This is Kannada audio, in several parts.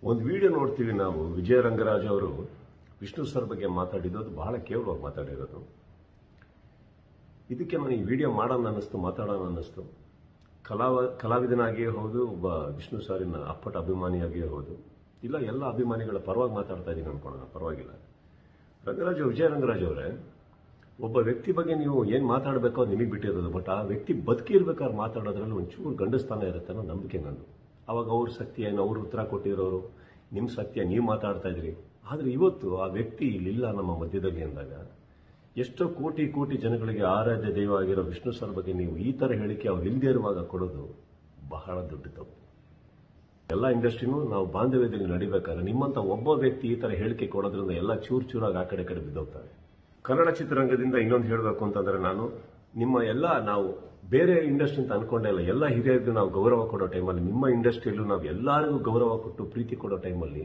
ಒಂದು ವಿಡಿಯೋ ನೋಡ್ತೀವಿ ನಾವು. ವಿಜಯ ರಂಗರಾಜ್ ಅವರು ವಿಷ್ಣು ಸರ್ ಬಗ್ಗೆ ಮಾತಾಡಿದ್ದು ಅದು ಬಹಳ ಕೇವಲವಾಗಿ ಮಾತಾಡಿರೋದು. ಇದಕ್ಕೆ ನಾನು ಈ ವಿಡಿಯೋ ಮಾಡೋಣ ಅನ್ನಿಸ್ತು, ಮಾತಾಡೋಣ ಅನ್ನಿಸ್ತು. ಕಲಾವಿದನಾಗಿಯೇ ಹೌದು, ಒಬ್ಬ ವಿಷ್ಣು ಸಾರಿನ ಅಪ್ಪಟ ಅಭಿಮಾನಿಯಾಗಿಯೇ ಹೌದು. ಇಲ್ಲ, ಎಲ್ಲ ಅಭಿಮಾನಿಗಳ ಪರವಾಗಿ ಮಾತಾಡ್ತಾ ಇದ್ದೀನಿ ಅನ್ಕೊಳ್ಳೋಣ, ಪರವಾಗಿಲ್ಲ. ವಿಜಯ ರಂಗರಾಜ್ ಅವರೇ, ಒಬ್ಬ ವ್ಯಕ್ತಿ ಬಗ್ಗೆ ನೀವು ಏನು ಮಾತಾಡಬೇಕೋ ಅದು ನಿಮಗೆ ಬಿಟ್ಟಿರೋದು. ಬಟ್ ಆ ವ್ಯಕ್ತಿ ಬದುಕಿರ್ಬೇಕಾದ್ರೆ ಮಾತಾಡೋದ್ರಲ್ಲಿ ಒಂಚೂರು ಗಂಡಸ್ಥಾನ ಇರುತ್ತೆ ಅನ್ನೋ ನಂಬಿಕೆ ನಂದು. ಅವಾಗ ಅವ್ರ ಸತ್ಯ ಏನು, ಅವ್ರು ಉತ್ತರ ಕೊಟ್ಟಿರೋರು, ನಿಮ್ಮ ಸತ್ಯ ನೀವು ಮಾತಾಡ್ತಾ ಇದ್ರಿ. ಆದರೆ ಇವತ್ತು ಆ ವ್ಯಕ್ತಿ ಇಲ್ಲಿಲ್ಲ ನಮ್ಮ ಮಧ್ಯದಲ್ಲಿ ಅಂದಾಗ, ಎಷ್ಟೋ ಕೋಟಿ ಕೋಟಿ ಜನಗಳಿಗೆ ಆರಾಧ್ಯ ದೈವ ಆಗಿರೋ ವಿಷ್ಣು ಸರ್ ಬಗ್ಗೆ ನೀವು ಈ ಥರ ಹೇಳಿಕೆ ಅವ್ರು ಇಲ್ಲದೇ ಇರುವಾಗ ಕೊಡೋದು ಬಹಳ ದೊಡ್ಡ ತಪ್ಪು. ಎಲ್ಲ ಇಂಡಸ್ಟ್ರಿನೂ ನಾವು ಬಾಂಧವ್ಯದಲ್ಲಿ ನಡಿಬೇಕಾದ್ರೆ ನಿಮ್ಮಂಥ ಒಬ್ಬ ವ್ಯಕ್ತಿ ಈ ಥರ ಹೇಳಿಕೆ ಕೊಡೋದ್ರಿಂದ ಎಲ್ಲ ಚೂರು ಚೂರಾಗಿ ಆ ಕಡೆ ಬಿದ್ದೋಗ್ತಾರೆ. ಕನ್ನಡ ಚಿತ್ರರಂಗದಿಂದ ಇನ್ನೊಂದು ಹೇಳಬೇಕು ಅಂತಂದ್ರೆ, ನಾವು ಬೇರೆ ಇಂಡಸ್ಟ್ರಿ ಅಂತ ಅನ್ಕೊಂಡೇ ಇಲ್ಲ. ಎಲ್ಲ ಹಿರಿಯರಿಗೂ ನಾವು ಗೌರವ ಕೊಡೋ ಟೈಮಲ್ಲಿ, ನಿಮ್ಮ ಇಂಡಸ್ಟ್ರಿಯಲ್ಲೂ ನಾವು ಎಲ್ಲರಿಗೂ ಗೌರವ ಕೊಟ್ಟು ಪ್ರೀತಿ ಕೊಡೋ ಟೈಮಲ್ಲಿ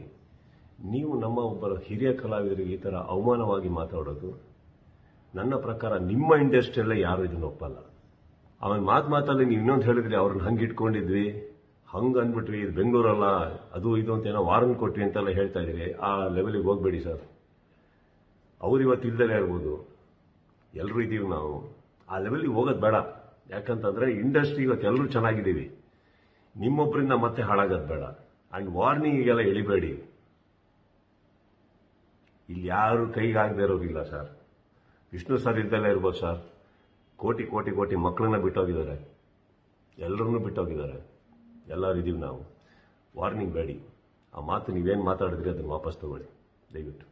ನೀವು ನಮ್ಮ ಒಬ್ಬರ ಹಿರಿಯ ಕಲಾವಿದರಿಗೆ ಈ ಥರ ಅವಮಾನವಾಗಿ ಮಾತಾಡೋದು, ನನ್ನ ಪ್ರಕಾರ ನಿಮ್ಮ ಇಂಡಸ್ಟ್ರಿಯಲ್ಲೇ ಯಾರು ಇದನ್ನ ಒಪ್ಪಲ್ಲ. ಅವನ ಮಾತಲ್ಲಿ ನೀವು ಇನ್ನೊಂದು ಹೇಳಿದ್ರಿ, ಅವ್ರನ್ನ ಹಂಗೆ ಇಟ್ಕೊಂಡಿದ್ವಿ, ಹಂಗೆ ಅಂದ್ಬಿಟ್ವಿ, ಇದು ಬೆಂಗಳೂರಲ್ಲ, ಅದು ಇದು ಅಂತ ಏನೋ ವಾರನ್ ಕೊಟ್ವಿ ಅಂತೆಲ್ಲ ಹೇಳ್ತಾ ಇದ್ರಿ. ಆ ಲೆವೆಲಿಗೆ ಹೋಗ್ಬೇಡಿ ಸರ್. ಅವ್ರು ಇವತ್ತು ಇಲ್ದಲೇ ಇರ್ಬೋದು, ಎಲ್ಲರೂ ಇದ್ದೀವಿ ನಾವು. ಆ ಲೆವೆಲ್ಗೆ ಹೋಗೋದು ಬೇಡ. ಯಾಕಂತಂದ್ರೆ ಇಂಡಸ್ಟ್ರಿ ಇವತ್ತು ಎಲ್ಲರೂ ಚೆನ್ನಾಗಿದ್ದೀವಿ, ನಿಮ್ಮೊಬ್ಬರಿಂದ ಮತ್ತೆ ಹಾಳಾಗೋದು ಬೇಡ. ಅಂಡ್ ವಾರ್ನಿಂಗಿಗೆಲ್ಲ ಎಳಿಬೇಡಿ. ಇಲ್ಲಿ ಯಾರು ಕೈಗಾಗದೇ ಇರೋದಿಲ್ಲ ಸರ್. ವಿಷ್ಣು ಸರ್ ಇಲ್ದಲೇ ಇರ್ಬೋದು ಸರ್. ಕೋಟಿ ಕೋಟಿ ಕೋಟಿ ಮಕ್ಕಳನ್ನ ಬಿಟ್ಟೋಗಿದ್ದಾರೆ, ಎಲ್ಲರನ್ನೂ ಬಿಟ್ಟೋಗಿದ್ದಾರೆ. ಎಲ್ಲರೂ ಇದೀವಿ ನಾವು. ವಾರ್ನಿಂಗ್ ಬೇಡಿ. ಆ ಮಾತು ನೀವೇನು ಮಾತಾಡಿದ್ರಿ ಅದನ್ನು ವಾಪಸ್ ತಗೊಳ್ಳಿ ದಯವಿಟ್ಟು.